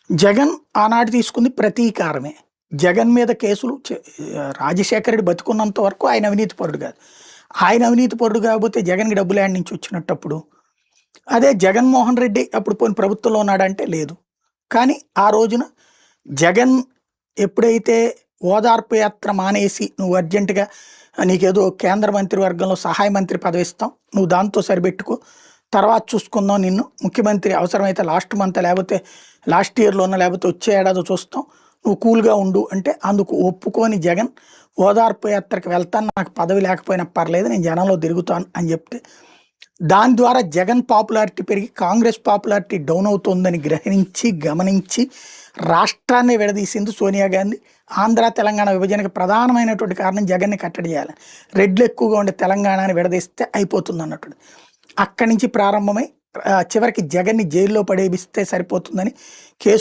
జగన్ ఆనాడు తీసుకుంది ప్రతీకారమే. జగన్ మీద కేసులు రాజశేఖర రెడ్డి బతికున్నంత వరకు ఆయన అవినీతిపరుడు కాదు. ఆయన అవినీతిపరుడు కాకపోతే జగన్‌కి డబ్బులు ఏడ నుంచి వచ్చినట్టప్పుడు? అదే జగన్మోహన్ రెడ్డి అప్పుడు పోనీ ప్రభుత్వంలో ఉన్నాడంటే లేదు. కానీ ఆ రోజున జగన్ ఎప్పుడైతే ఓదార్పు యాత్ర మానేసి నువ్వు అర్జెంట్‌గా నీకేదో కేంద్ర మంత్రివర్గంలో సహాయ మంత్రి పదవి ఇస్తాం. నువ్వు దాంతో సరిపెట్టుకో. తర్వాత చూసుకుందాం నిన్ను. ముఖ్యమంత్రి అవసరమైతే లాస్ట్ మంత్ లేకపోతే లాస్ట్ ఇయర్‌లోనో లేకపోతే వచ్చే ఏడాదో చూస్తాం. నువ్వు కూల్‌గా ఉండు అంటే అందుకు ఒప్పుకోని జగన్ ఓదార్పు యాత్రకు వెళ్తాను. నాకు పదవి లేకపోయినా పర్లేదు. నేను జనంలో తిరుగుతాను అని చెప్తే దాని ద్వారా జగన్ పాపులారిటీ పెరిగి కాంగ్రెస్ పాపులారిటీ డౌన్ అవుతుందని గ్రహించి, గమనించి రాష్ట్రాన్ని విడదీసింది సోనియా గాంధీ. ఆంధ్ర, తెలంగాణ విభజనకు ప్రధానమైనటువంటి కారణం జగన్‌ని కట్టడి చేయాలి. రెడ్లు ఎక్కువగా ఉండే తెలంగాణని విడదీస్తే అయిపోతుందన్నట్టుగా. అక్కడి నుంచి ప్రారంభమై చివరికి జగన్‌ని జైల్లో పడేపిస్తే సరిపోతుందని కేసు